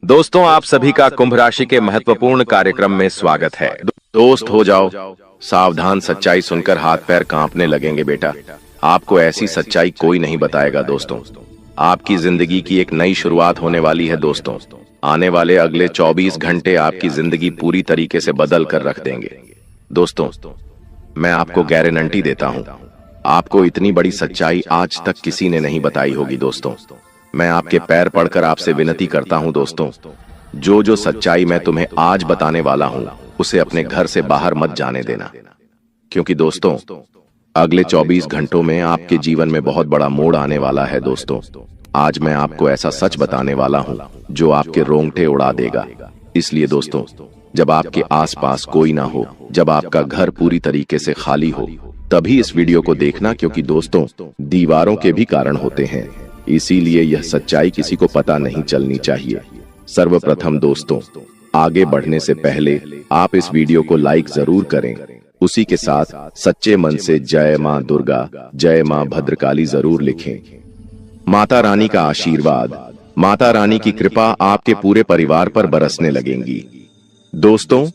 दोस्तों, आप सभी का कुंभ राशि के महत्वपूर्ण कार्यक्रम में स्वागत है। दोस्त हो जाओ सावधान, सच्चाई सुनकर हाथ पैर कांपने लगेंगे बेटा। आपको ऐसी सच्चाई कोई नहीं बताएगा दोस्तों। आपकी जिंदगी की एक नई शुरुआत होने वाली है दोस्तों। आने वाले अगले 24 घंटे आपकी जिंदगी पूरी तरीके से बदल कर रख देंगे दोस्तों। मैं आपको गारंटी देता हूं, आपको इतनी बड़ी सच्चाई आज तक किसी ने नहीं बताई होगी दोस्तों। मैं आपके पैर पड़कर आपसे विनती करता हूं दोस्तों, जो सच्चाई मैं तुम्हें आज बताने वाला हूं उसे अपने घर से बाहर मत जाने देना, क्योंकि दोस्तों अगले 24 घंटों में आपके जीवन में बहुत बड़ा मोड़ आने वाला है दोस्तों। आज मैं आपको ऐसा सच बताने वाला हूं जो आपके रोंगटे उड़ा देगा। इसलिए दोस्तों, जब आपके आसपास कोई ना हो, जब आपका घर पूरी तरीके से खाली हो, तभी इस वीडियो को देखना, क्योंकि दोस्तों दीवारों के भी कारण होते हैं, इसीलिए यह सच्चाई किसी को पता नहीं चलनी चाहिए। सर्वप्रथम दोस्तों, आगे बढ़ने से पहले आप इस वीडियो को लाइक जरूर करें, उसी के साथ सच्चे मन से जय मां दुर्गा, जय मां भद्रकाली जरूर लिखें। माता रानी का आशीर्वाद, माता रानी की कृपा आपके पूरे परिवार पर बरसने लगेंगी। दोस्तों,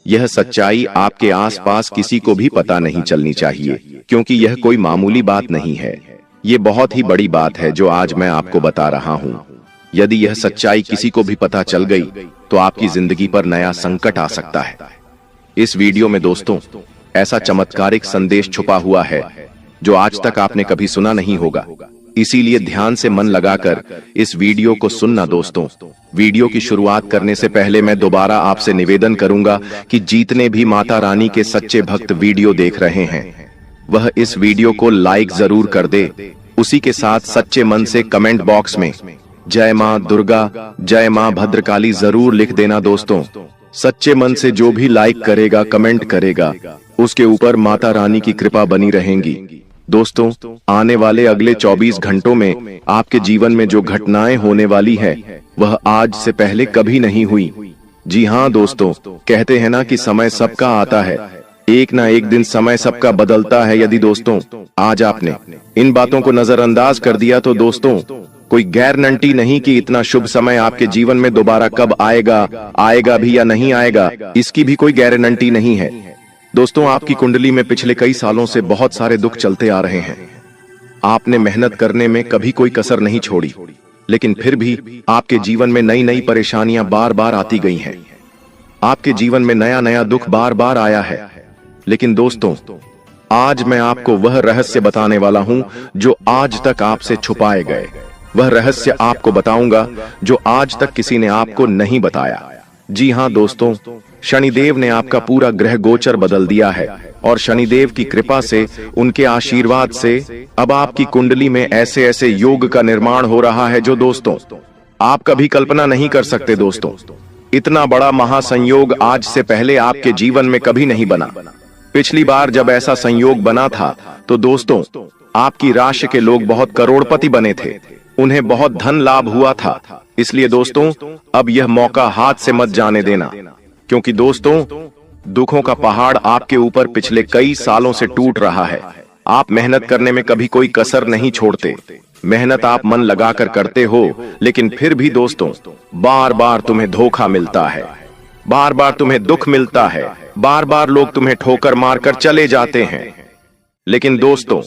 यह सच्चाई आपके आसपास किसी को भी पता नहीं चलनी चाहिए, क्योंकि यह कोई मामूली बात नहीं है। ये बहुत ही बड़ी बात है जो आज मैं आपको बता रहा हूं। यदि यह सच्चाई किसी को भी पता चल गई तो आपकी जिंदगी पर नया संकट आ सकता है। इस वीडियो में दोस्तों ऐसा चमत्कारिक संदेश छुपा हुआ है जो आज तक आपने कभी सुना नहीं होगा, इसीलिए ध्यान से मन लगाकर इस वीडियो को सुनना दोस्तों। वीडियो की शुरुआत करने से पहले मैं दोबारा आपसे निवेदन करूंगा कि जितने भी माता रानी के सच्चे भक्त वीडियो देख रहे हैं वह इस वीडियो को लाइक जरूर कर दे। उसी के साथ सच्चे मन से कमेंट बॉक्स में जय मां दुर्गा, जय मां भद्रकाली जरूर लिख देना दोस्तों। सच्चे मन से जो भी लाइक करेगा, कमेंट करेगा, उसके ऊपर माता रानी की कृपा बनी रहेंगी। दोस्तों, आने वाले अगले 24 घंटों में आपके जीवन में जो घटनाएं होने वाली है वह आज से पहले कभी नहीं हुई। जी हाँ दोस्तों, कहते हैं ना कि समय सबका आता है, एक ना एक दिन समय सबका बदलता है। यदि दोस्तों आज आपने इन बातों को नजरअंदाज कर दिया तो दोस्तों कोई गारंटी नहीं कि इतना शुभ समय आपके जीवन में दोबारा कब आएगा भी या नहीं आएगा, इसकी भी कोई गारंटी नहीं है। दोस्तों, आपकी कुंडली में पिछले कई सालों से बहुत सारे दुख चलते आ रहे हैं। आपने मेहनत करने में कभी कोई कसर नहीं छोड़ी, लेकिन फिर भी आपके जीवन में नई नई परेशानियां बार बार आती गई हैं। आपके जीवन में नया नया दुख बार बार आया है। लेकिन दोस्तों, आज मैं आपको वह रहस्य बताने वाला हूं जो आज तक आपसे छुपाए गए। वह रहस्य आपको बताऊंगा जो आज तक किसी ने आपको नहीं बताया। जी हां दोस्तों, शनिदेव ने आपका पूरा ग्रह गोचर बदल दिया है और शनिदेव की कृपा से, उनके आशीर्वाद से अब आपकी कुंडली में ऐसे ऐसे योग का निर्माण हो रहा है जो दोस्तों आप कभी कल्पना नहीं कर सकते। दोस्तों, इतना बड़ा महासंयोग आज से पहले आपके जीवन में कभी नहीं बना। पिछली बार जब ऐसा संयोग बना था तो दोस्तों आपकी राशि के लोग बहुत करोड़पति बने थे, उन्हें बहुत धन लाभ हुआ था। इसलिए दोस्तों अब यह मौका हाथ से मत जाने देना, क्योंकि दोस्तों दुखों का पहाड़ आपके ऊपर पिछले कई सालों से टूट रहा है। आप मेहनत करने में कभी कोई कसर नहीं छोड़ते, मेहनत आप मन लगाकर करते हो, लेकिन फिर भी दोस्तों बार बार तुम्हें धोखा मिलता है, बार बार तुम्हें दुख मिलता है, बार बार लोग तुम्हें ठोकर मारकर चले जाते हैं। लेकिन दोस्तों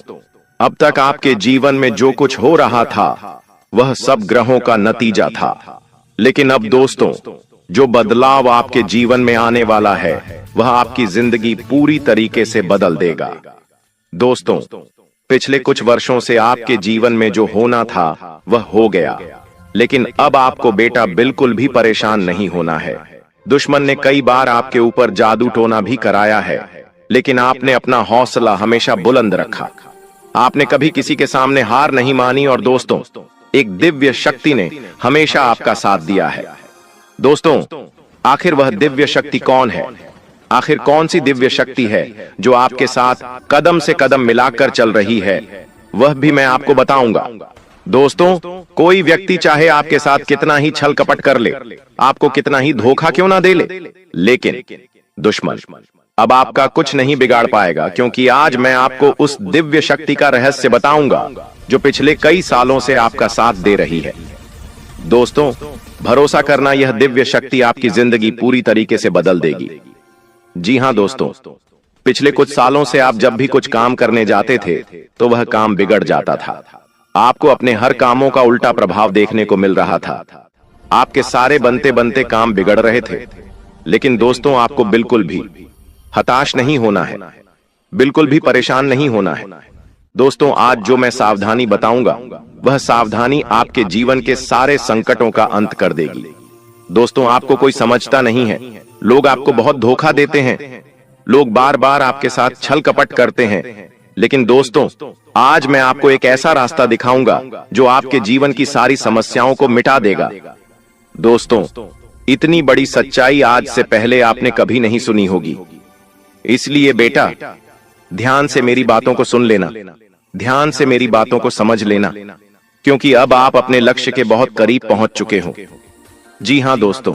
अब तक आपके जीवन में जो कुछ हो रहा था वह सब ग्रहों का नतीजा था। लेकिन अब दोस्तों जो बदलाव आपके जीवन में आने वाला है वह आपकी जिंदगी पूरी तरीके से बदल देगा। दोस्तों, पिछले कुछ वर्षों से आपके जीवन में जो होना था वह हो गया, लेकिन अब आपको बेटा बिल्कुल भी परेशान नहीं होना है। दुश्मन ने कई बार आपके ऊपर जादू टोना भी कराया है, लेकिन आपने अपना हौसला हमेशा बुलंद रखा। आपने कभी किसी के सामने हार नहीं मानी और दोस्तों एक दिव्य शक्ति ने हमेशा आपका साथ दिया है। दोस्तों, आखिर वह दिव्य शक्ति कौन है? आखिर कौन सी दिव्य शक्ति है जो आपके साथ कदम से कदम मिलाकर चल रही है? वह भी मैं आपको बताऊंगा। दोस्तों, कोई व्यक्ति चाहे आपके साथ कितना ही छल कपट कर ले, आपको कितना ही धोखा क्यों ना दे ले, लेकिन दुश्मन अब आपका कुछ नहीं बिगाड़ पाएगा, क्योंकि आज मैं आपको उस दिव्य शक्ति का रहस्य बताऊंगा जो पिछले कई सालों से आपका साथ दे रही है। दोस्तों, भरोसा करना, यह दिव्य शक्ति आपकी जिंदगी पूरी तरीके से बदल देगी। जी हां दोस्तों, पिछले कुछ सालों से आप जब भी कुछ काम करने जाते थे तो वह काम बिगड़ जाता था। आपको अपने हर कामों का उल्टा प्रभाव देखने को मिल रहा था। आपके सारे बनते बनते काम बिगड़ रहे थे। लेकिन दोस्तों, आपको बिल्कुल भी हताश नहीं होना है, बिल्कुल भी परेशान नहीं होना है। दोस्तों, आज जो मैं सावधानी बताऊंगा वह सावधानी आपके जीवन के सारे संकटों का अंत कर देगी। दोस्तों, आपको कोई समझता नहीं है। लोग आपको बहुत धोखा देते हैं। लोग बार बार आपके साथ छल कपट करते हैं। लेकिन दोस्तों, आज मैं आपको एक ऐसा रास्ता दिखाऊंगा जो आपके जीवन की सारी समस्याओं को मिटा देगा। दोस्तों, इतनी बड़ी सच्चाई आज से पहले आपने कभी नहीं सुनी होगी। इसलिए बेटा, ध्यान से मेरी बातों को सुन लेना, ध्यान से मेरी बातों को समझ लेना, क्योंकि अब आप अपने लक्ष्य के बहुत करीब पहुंच चुके हो। जी हां दोस्तों,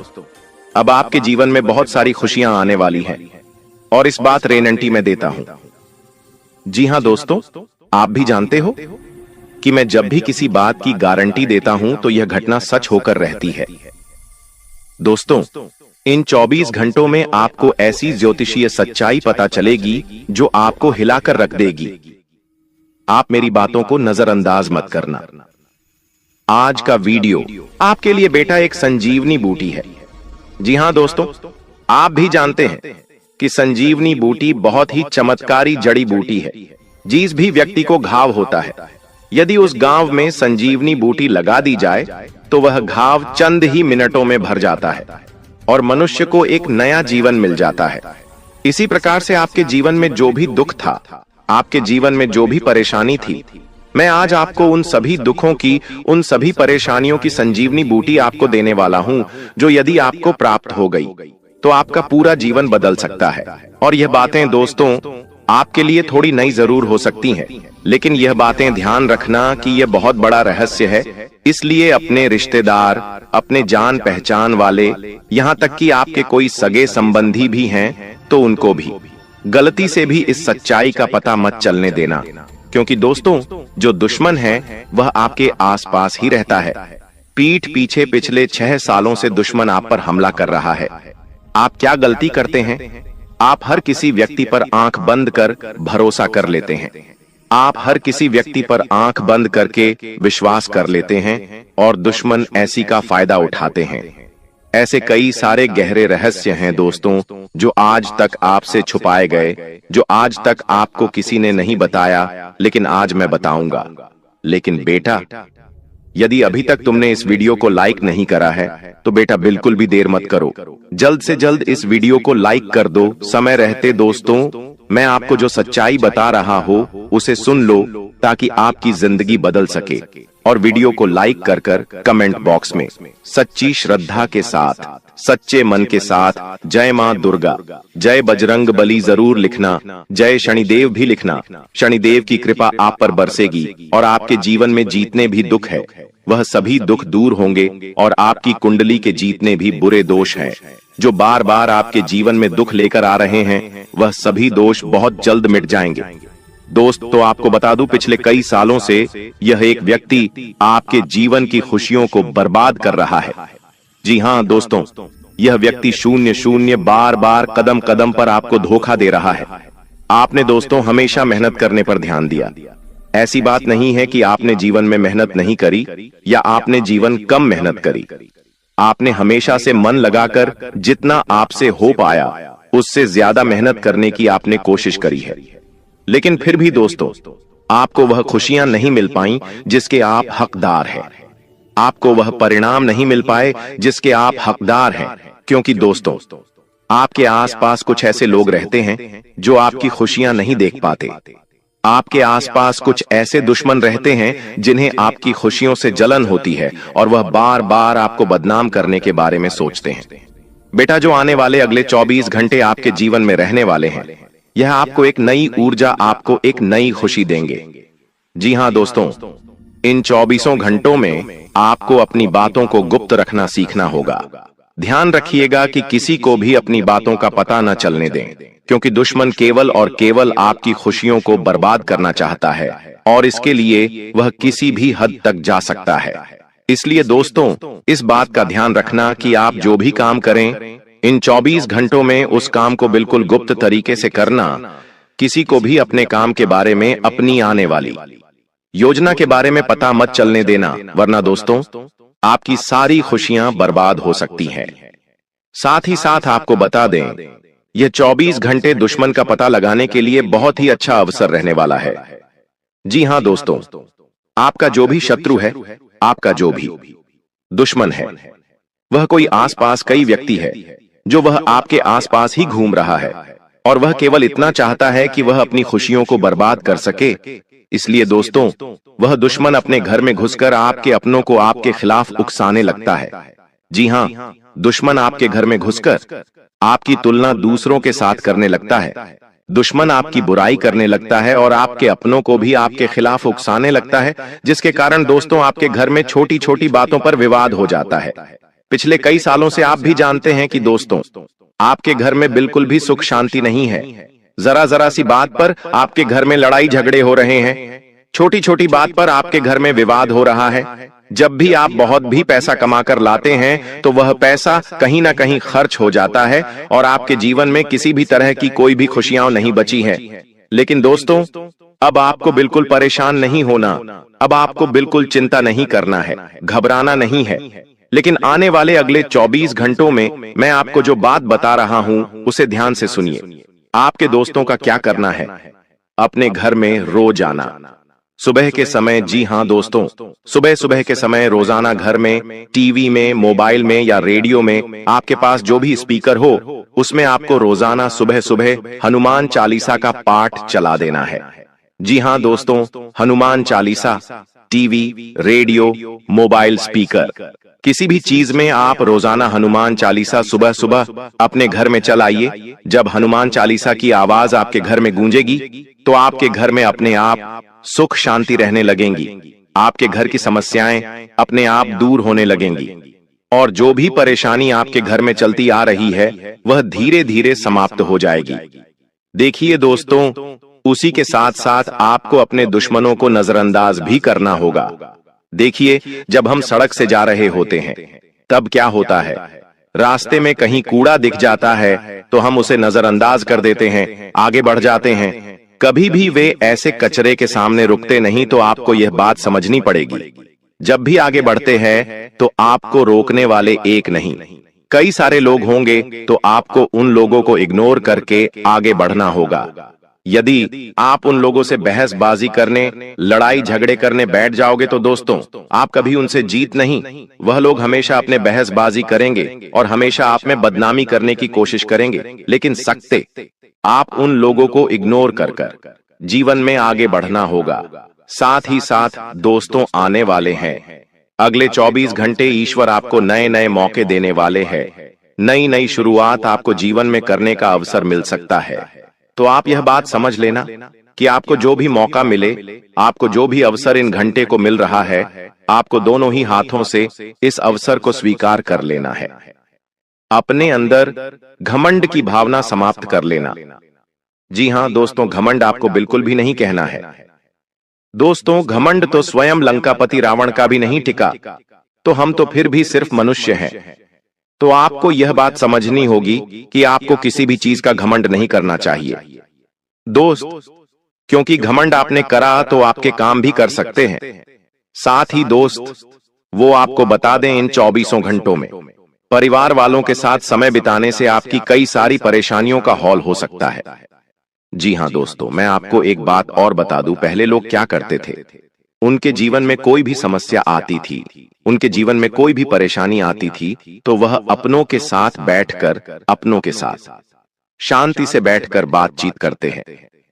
अब आपके जीवन में बहुत सारी खुशियां आने वाली हैं और इस बात गारंटी मैं देता हूं। जी हां दोस्तों, आप भी जानते हो कि मैं जब भी किसी बात की गारंटी देता हूं तो यह घटना सच होकर रहती है। दोस्तों, इन 24 घंटों में आपको ऐसी ज्योतिषीय सच्चाई पता चलेगी जो आपको हिलाकर रख देगी। आप मेरी बातों को नजरअंदाज मत करना। आज का वीडियो आपके लिए बेटा एक संजीवनी बूटी है। जी हां दोस्तों, आप भी जानते हैं कि संजीवनी बूटी बहुत ही चमत्कारी जड़ी बूटी है। जिस भी व्यक्ति को घाव होता है, यदि उस घाव में संजीवनी बूटी लगा दी जाए तो वह घाव चंद ही मिनटों में भर जाता है और मनुष्य को एक नया जीवन मिल जाता है। इसी प्रकार से आपके जीवन में जो भी दुख था, आपके जीवन में जो भी परेशानी थी, मैं आज आपको उन सभी दुखों की, उन सभी परेशानियों की संजीवनी बूटी आपको देने वाला हूं, जो यदि आपको प्राप्त हो गई तो आपका पूरा जीवन बदल सकता है। और यह बातें दोस्तों आपके लिए थोड़ी नई जरूर हो सकती हैं, लेकिन यह बातें ध्यान रखना कि यह बहुत बड़ा रहस्य है। इसलिए अपने रिश्तेदार, अपने जान पहचान वाले, यहाँ तक कि आपके कोई सगे संबंधी भी हैं तो उनको भी गलती से भी इस सच्चाई का पता मत चलने देना, क्योंकि दोस्तों, जो दुश्मन है वह आपके आसपास ही रहता है। पीठ पीछे पिछले 6 सालों से दुश्मन आप पर हमला कर रहा है। आप क्या गलती करते हैं? आप हर किसी व्यक्ति पर आंख बंद कर भरोसा कर लेते हैं। आप हर किसी व्यक्ति पर आंख बंद करके विश्वास कर लेते हैं और दुश्मन ऐसी का फायदा उठाते हैं। ऐसे कई सारे गहरे रहस्य हैं दोस्तों, जो आज तक आपसे छुपाए गए, जो आज तक आपको किसी ने नहीं बताया, लेकिन आज मैं बताऊंगा। लेकिन बेटा, यदि अभी तक तुमने इस वीडियो को लाइक नहीं करा है तो बेटा बिल्कुल भी देर मत करो, जल्द से जल्द इस वीडियो को लाइक कर दो समय रहते। दोस्तों, मैं आपको जो सच्चाई बता रहा हूं उसे सुन लो ताकि आपकी जिंदगी बदल सके। और वीडियो को लाइक कर कर कमेंट बॉक्स में सच्ची श्रद्धा के साथ, सच्चे मन के साथ जय मां दुर्गा, जय बजरंग बली जरूर लिखना, जय शनिदेव भी लिखना। शनिदेव की कृपा आप पर बरसेगी और आपके जीवन में जितने भी दुख है वह सभी दुख दूर होंगे और आपकी कुंडली के जितने भी बुरे दोष हैं जो बार बार आपके जीवन में दुख लेकर आ रहे हैं, वह सभी दोष बहुत जल्द मिट जाएंगे। दोस्त, तो आपको बता दूं, पिछले कई सालों से यह एक व्यक्ति आपके जीवन की खुशियों को बर्बाद कर रहा है। जी हां दोस्तों, यह व्यक्ति शून्य शून्य बार बार कदम कदम पर आपको धोखा दे रहा है। आपने दोस्तों हमेशा मेहनत करने पर ध्यान दिया। ऐसी बात नहीं है कि आपने जीवन में मेहनत नहीं करी या आपने जीवन कम मेहनत करी। आपने हमेशा से मन लगाकर जितना आपसे हो पाया उससे ज्यादा मेहनत करने की आपने कोशिश करी है। लेकिन फिर भी दोस्तों, आपको वह खुशियां नहीं मिल पाई जिसके आप हकदार हैं। आपको वह परिणाम नहीं मिल पाए जिसके आप हकदार हैं, क्योंकि दोस्तों, आपके आसपास कुछ ऐसे लोग रहते हैं जो आपकी खुशियां नहीं देख पाते। आपके आसपास कुछ ऐसे दुश्मन रहते हैं जिन्हें आपकी खुशियों से जलन होती है और वह बार बार आपको बदनाम करने के बारे में सोचते हैं। बेटा, जो आने वाले अगले 24 घंटे आपके जीवन में रहने वाले हैं, यह आपको एक नई ऊर्जा, आपको एक नई खुशी देंगे। जी हां दोस्तों, इन 24 घंटों में आपको अपनी बातों को गुप्त रखना सीखना होगा। ध्यान रखिएगा कि किसी को भी अपनी बातों का पता न चलने दें, क्योंकि दुश्मन केवल और केवल आपकी खुशियों को बर्बाद करना चाहता है और इसके लिए वह किसी भी हद तक जा सकता है। इसलिए दोस्तों, इस बात का ध्यान रखना कि आप जो भी काम करें, इन 24 घंटों में उस काम को बिल्कुल गुप्त तरीके से करना। किसी को भी अपने काम के बारे में अपनी आने वाली योजना के बारे में पता मत चलने देना, वरना दोस्तों आपकी सारी खुशियां बर्बाद हो सकती हैं। साथ ही साथ आपको बता दें, यह 24 घंटे दुश्मन का पता लगाने के लिए बहुत ही अच्छा अवसर रहने वाला है। जी हां दोस्तों, आपका जो भी शत्रु है, आपका जो भी दुश्मन है, वह कोई आसपास कई व्यक्ति है जो वह आपके आसपास ही घूम रहा है और वह केवल इतना चाहता है कि वह अपनी खुशियों को बर्बाद कर सके। इसलिए दोस्तों, वह दुश्मन अपने घर में घुसकर आपके अपनों को आपके खिलाफ उकसाने लगता है। जी हां, दुश्मन आपके घर में घुसकर आपकी तुलना दूसरों के साथ करने लगता है। दुश्मन आपकी बुराई करने लगता है और आपके अपनों को भी आपके खिलाफ उकसाने लगता है, जिसके कारण दोस्तों आपके घर में छोटी छोटी बातों पर विवाद हो जाता है। पिछले कई सालों से आप भी जानते हैं कि दोस्तों, आपके घर में बिल्कुल भी सुख शांति नहीं है। जरा जरा सी बात पर आपके घर में लड़ाई झगड़े हो रहे हैं। छोटी छोटी बात पर आपके घर में विवाद हो रहा है। जब भी आप बहुत भी पैसा कमाकर लाते हैं तो वह पैसा कहीं ना कहीं खर्च हो जाता है और आपके जीवन में किसी भी तरह की कोई भी खुशियां नहीं बची हैं। लेकिन दोस्तों, अब आपको बिल्कुल परेशान नहीं होना, अब आपको बिल्कुल चिंता नहीं करना है, घबराना नहीं है। लेकिन आने वाले अगले 24 घंटों में मैं आपको जो बात बता रहा हूं उसे ध्यान से सुनिए। आपके दोस्तों का क्या करना है? अपने घर में रोज आना सुबह के समय। जी हां दोस्तों, सुबह सुबह के समय रोजाना घर में, टीवी में, मोबाइल में या रेडियो में, आपके पास जो भी स्पीकर हो उसमें आपको रोजाना सुबह सुबह हनुमान चालीसा का पाठ चला देना है। जी हां दोस्तों, Hanuman Chalisa, TV, radio, mobile, speaker, किसी भी चीज में आप रोजाना हनुमान चालीसा सुबह सुबह अपने घर में चलाइए। जब हनुमान चालीसा की आवाज आपके घर में गूंजेगी तो आपके घर में अपने आप सुख शांति रहने लगेंगी। आपके घर की समस्याएं अपने आप दूर होने लगेंगी और जो भी परेशानी आपके घर में चलती आ रही है वह धीरे धीरे समाप्त हो जाएगी। देखिए दोस्तों, उसी के साथ साथ आपको अपने दुश्मनों को नजरअंदाज भी करना होगा। देखिए, जब हम सड़क से जा रहे होते हैं तब क्या होता है, रास्ते में कहीं कूड़ा दिख जाता है तो हम उसे नजरअंदाज कर देते हैं, आगे बढ़ जाते हैं। कभी भी वे ऐसे कचरे के सामने रुकते नहीं। तो आपको यह बात समझनी पड़ेगी, जब भी आगे बढ़ते हैं तो आपको रोकने वाले एक नहीं, कई सारे लोग होंगे, तो आपको उन लोगों को इग्नोर करके आगे बढ़ना होगा। यदि आप उन लोगों से बहसबाजी करने, लड़ाई झगड़े करने बैठ जाओगे तो दोस्तों आप कभी उनसे जीत नहीं। वह लोग हमेशा अपने बहसबाजी करेंगे और हमेशा आप में बदनामी करने की कोशिश करेंगे। लेकिन सकते आप उन लोगों को इग्नोर कर जीवन में आगे बढ़ना होगा। साथ ही साथ दोस्तों, आने वाले हैं अगले 24 घंटे ईश्वर आपको नए नए मौके देने वाले हैं। नई नई शुरुआत आपको जीवन में करने का अवसर मिल सकता है। तो आप यह बात समझ लेना कि आपको जो भी मौका मिले, आपको जो भी अवसर इन घंटे को मिल रहा है, आपको दोनों ही हाथों से इस अवसर को स्वीकार कर लेना है। अपने अंदर घमंड की भावना समाप्त कर लेना। जी हां दोस्तों, घमंड आपको बिल्कुल भी नहीं कहना है। दोस्तों, घमंड तो स्वयं लंकापति रावण का भी नहीं टिका, तो हम तो फिर भी सिर्फ मनुष्य हैं। तो आपको यह बात समझनी होगी कि आपको किसी भी चीज का घमंड नहीं करना चाहिए दोस्त, क्योंकि घमंड आपने करा तो आपके काम भी कर सकते हैं। साथ ही दोस्त, वो आपको बता दें, इन 24 घंटों में परिवार वालों के साथ समय बिताने से आपकी कई सारी परेशानियों का हौल हो सकता है। जी हां दोस्तों, मैं आपको एक बात और बता दूं, पहले लोग क्या करते थे, उनके जीवन में कोई भी समस्या आती थी, उनके जीवन में कोई भी परेशानी आती थी, तो वह अपनों के साथ बैठकर, अपनों के साथ शांति से बैठकर बातचीत करते हैं।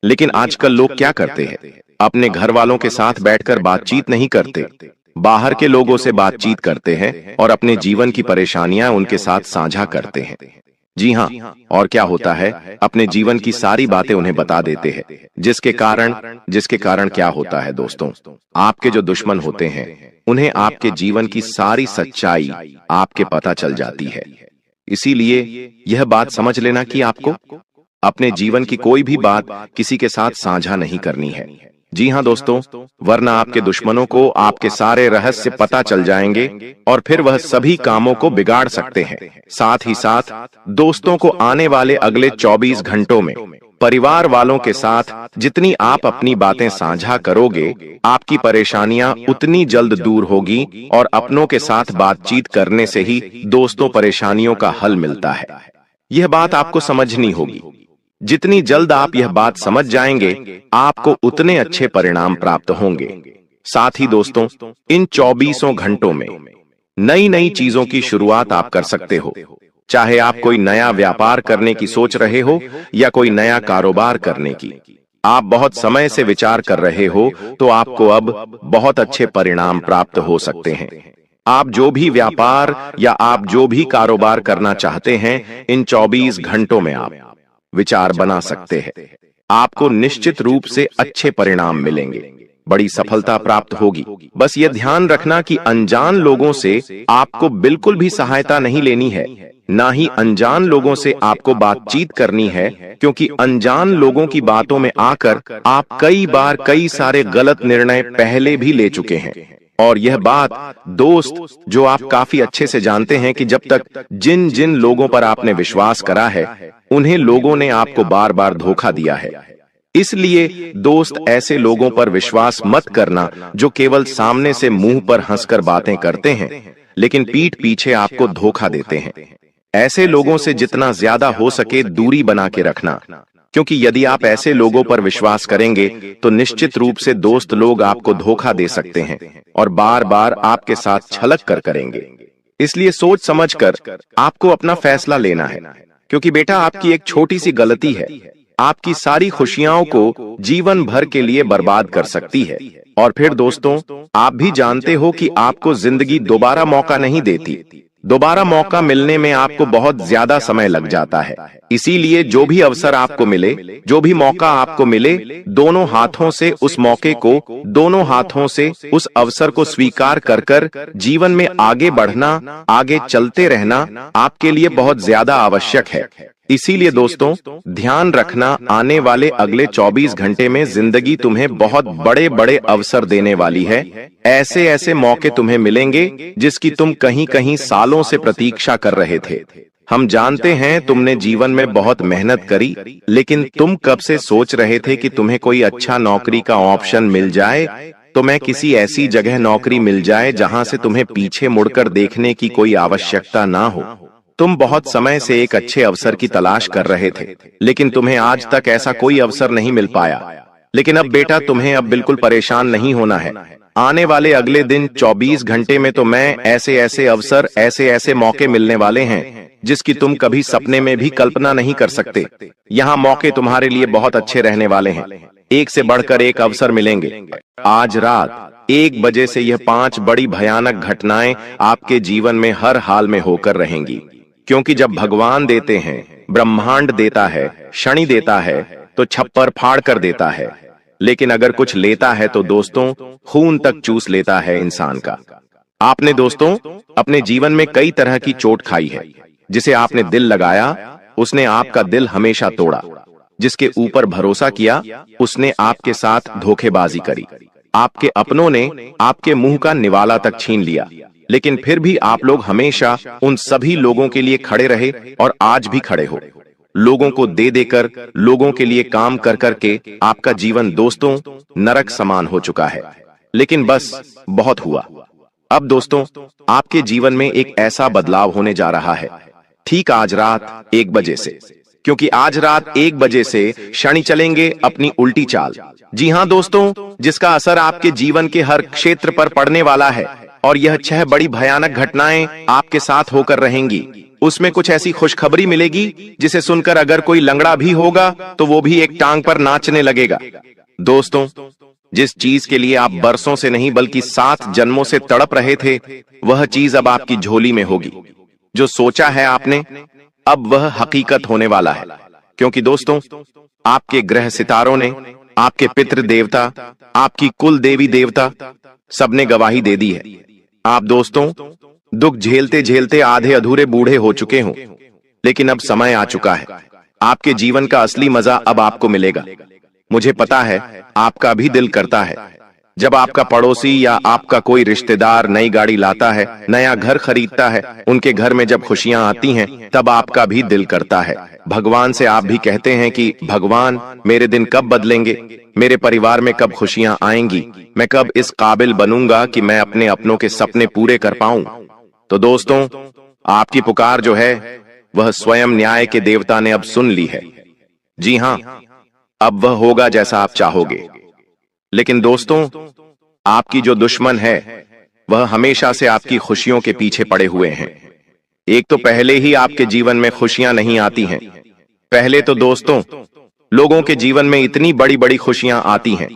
लेकिन आजकल लोग क्या करते हैं, अपने घर वालों के साथ बैठकर बातचीत नहीं करते, बाहर के लोगों से बातचीत करते हैं और अपने जीवन की परेशानियां उनके साथ साझा करते हैं। जी हां, और क्या होता है, अपने जीवन की सारी बातें उन्हें बता देते हैं, जिसके कारण क्या होता है दोस्तों, आपके जो दुश्मन होते हैं उन्हें आपके जीवन की सारी सच्चाई आपके पता चल जाती है। इसीलिए यह बात समझ लेना कि आपको अपने जीवन की कोई भी बात किसी के साथ साझा नहीं करनी है। जी हाँ दोस्तों, वरना आपके दुश्मनों को आपके सारे रहस्य पता चल जाएंगे और फिर वह सभी कामों को बिगाड़ सकते हैं। साथ ही साथ दोस्तों को आने वाले अगले 24 घंटों में परिवार वालों के साथ जितनी आप अपनी बातें साझा करोगे, आपकी परेशानियां उतनी जल्द दूर होगी और अपनों के साथ बातचीत करने से ही दोस्तों परेशानियों का हल मिलता है। यह बात आपको समझनी होगी। जितनी जल्द आप यह बात समझ जाएंगे, आपको उतने अच्छे परिणाम प्राप्त होंगे। साथ ही दोस्तों, इन 24 घंटों में नई नई चीजों की शुरुआत आप कर सकते हो। चाहे आप कोई नया व्यापार करने की सोच रहे हो या कोई नया कारोबार करने की, आप बहुत समय से विचार कर रहे हो, तो आपको अब बहुत अच्छे परिणाम प्राप्त हो सकते हैं। आप जो भी व्यापार या आप जो भी कारोबार करना चाहते हैं, इन 24 घंटों में आप विचार बना सकते हैं। आपको निश्चित रूप से अच्छे परिणाम मिलेंगे, बड़ी सफलता प्राप्त होगी। बस यह ध्यान रखना कि अनजान लोगों से आपको बिल्कुल भी सहायता नहीं लेनी है, ना ही अनजान लोगों से आपको बातचीत करनी है, क्योंकि अनजान लोगों की बातों में आकर आप कई बार कई सारे गलत निर्णय पहले भी ले चुके हैं। और यह बात दोस्त, जो आप काफी अच्छे से जानते हैं कि जब तक जिन जिन लोगों पर आपने विश्वास करा है, उन्हें लोगों ने आपको बार बार धोखा दिया है। इसलिए दोस्त, ऐसे लोगों पर विश्वास मत करना जो केवल सामने से मुंह पर हंसकर बातें करते हैं, लेकिन पीठ पीछे आपको धोखा देते हैं। ऐसे लोगों से जितना ज्यादा हो सके दूरी बना के रखना, क्योंकि यदि आप ऐसे लोगों पर विश्वास करेंगे तो निश्चित रूप से दोस्त लोग आपको धोखा दे सकते हैं और बार बार आपके साथ छलक कर करेंगे। इसलिए सोच समझकर आपको अपना फैसला लेना है, क्योंकि बेटा, आपकी एक छोटी सी गलती है आपकी सारी खुशियों को जीवन भर के लिए बर्बाद कर सकती है। और फिर दोस्तों, आप भी जानते हो कि आपको जिंदगी दोबारा मौका नहीं देती। दोबारा मौका मिलने में आपको बहुत ज्यादा समय लग जाता है। इसीलिए जो भी अवसर आपको मिले, जो भी मौका आपको मिले, दोनों हाथों से उस मौके को, दोनों हाथों से उस अवसर को स्वीकार कर कर जीवन में आगे बढ़ना, आगे चलते रहना आपके लिए बहुत ज्यादा आवश्यक है। इसीलिए दोस्तों, ध्यान रखना, आने वाले अगले 24 घंटे में जिंदगी तुम्हें बहुत बड़े बड़े अवसर देने वाली है। ऐसे ऐसे मौके तुम्हें मिलेंगे जिसकी तुम कहीं कहीं सालों से प्रतीक्षा कर रहे थे। हम जानते हैं तुमने जीवन में बहुत मेहनत करी, लेकिन तुम कब से सोच रहे थे कि तुम्हें कोई अच्छा नौकरी का ऑप्शन मिल जाए, तुम्हें किसी ऐसी जगह नौकरी मिल जाए जहां से तुम्हें पीछे मुड़कर देखने की कोई आवश्यकता ना हो। तुम बहुत समय से एक अच्छे अवसर की तलाश कर रहे थे, लेकिन तुम्हें आज तक ऐसा कोई अवसर नहीं मिल पाया। लेकिन अब बेटा, तुम्हें अब बिल्कुल परेशान नहीं होना है। आने वाले अगले दिन 24 घंटे में तो मैं ऐसे ऐसे अवसर, ऐसे ऐसे मौके मिलने वाले हैं जिसकी तुम कभी सपने में भी कल्पना नहीं कर सकते। यहाँ मौके तुम्हारे लिए बहुत अच्छे रहने वाले हैं। एक से बढ़कर एक अवसर मिलेंगे। आज रात 1 बजे से यह 5 बड़ी भयानक घटनाएं आपके जीवन में हर हाल में होकर रहेंगी, क्योंकि जब भगवान देते हैं, ब्रह्मांड देता है, शनि देता है, तो छप्पर फाड़ कर देता है। लेकिन अगर कुछ लेता है तो दोस्तों, खून तक चूस लेता है इंसान का। आपने दोस्तों अपने जीवन में कई तरह की चोट खाई है। जिसे आपने दिल लगाया, उसने आपका दिल हमेशा तोड़ा। जिसके ऊपर भरोसा किया, उसने आपके साथ धोखेबाजी करी। आपके अपनों ने आपके मुंह का निवाला तक छीन लिया, लेकिन फिर भी आप लोग हमेशा उन सभी लोगों के लिए खड़े रहे और आज भी खड़े हो। लोगों को दे देकर, लोगों के लिए काम कर करके आपका जीवन दोस्तों नरक समान हो चुका है। लेकिन बस बहुत हुआ। अब दोस्तों, आपके जीवन में एक ऐसा बदलाव होने जा रहा है, ठीक आज रात 1 बजे से, क्योंकि आज रात 1 बजे से शनि चलेंगे अपनी उल्टी चाल। जी हाँ दोस्तों, जिसका असर आपके जीवन के हर क्षेत्र पर पड़ने वाला है। और यह 6 बड़ी भयानक घटनाएं आपके साथ होकर रहेंगी। उसमें कुछ ऐसी खुशखबरी मिलेगी जिसे सुनकर अगर कोई लंगड़ा भी होगा तो वो भी एक टांग पर नाचने लगेगा। दोस्तों, जिस चीज के लिए आप बरसों से नहीं बल्कि 7 जन्मों से तड़प रहे थे, वह चीज अब आपकी झोली में होगी। जो सोचा है आपने, अब वह हकीकत होने वाला है। क्योंकि दोस्तों, आपके ग्रह सितारों ने, आपके पितृ देवता, आपकी कुल देवी देवता, सबने गवाही दे दी है। आप दोस्तों दुख झेलते झेलते आधे अधूरे बूढ़े हो चुके हों, लेकिन अब समय आ चुका है। आपके जीवन का असली मजा अब आपको मिलेगा। मुझे पता है आपका भी दिल करता है, जब आपका पड़ोसी या आपका कोई रिश्तेदार नई गाड़ी लाता है, नया घर खरीदता है, उनके घर में जब खुशियां आती हैं, तब आपका भी दिल करता है। भगवान से आप भी कहते हैं कि भगवान, मेरे दिन कब बदलेंगे, मेरे परिवार में कब खुशियां आएंगी, मैं कब इस काबिल बनूंगा कि मैं अपने अपनों के सपने पूरे कर पाऊं। तो दोस्तों, आपकी पुकार जो है वह स्वयं न्याय के देवता ने अब सुन ली है। जी हां, अब वह होगा जैसा आप चाहोगे। लेकिन दोस्तों, आपकी जो दुश्मन है वह हमेशा से आपकी खुशियों के पीछे पड़े हुए हैं। एक तो पहले ही आपके जीवन में खुशियां नहीं आती हैं। पहले तो दोस्तों, लोगों के जीवन में इतनी बड़ी बड़ी खुशियां आती हैं,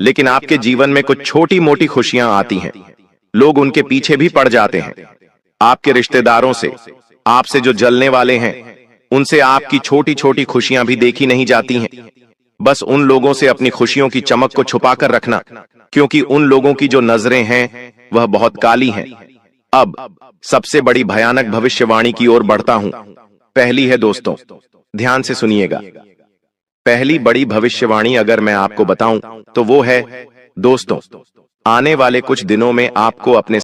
लेकिन आपके जीवन में कुछ छोटी मोटी खुशियां आती हैं, लोग उनके पीछे भी पड़ जाते हैं। आपके रिश्तेदारों से, आपसे जो जलने वाले हैं, उनसे आपकी छोटी छोटी खुशियां भी देखी नहीं जाती हैं। बस उन लोगों से अपनी खुशियों की चमक को छुपा कर रखना, क्योंकि उन लोगों की जो नजरें हैं वह बहुत काली हैं। अब सबसे बड़ी भयानक भविष्यवाणी की ओर बढ़ता हूं। पहली है दोस्तों, ध्यान से सुनिएगा। पहली बड़ी भविष्यवाणी अगर मैं आपको बताऊं तो वो है दोस्तों, आने वाले कुछ दिनों में आपको अपने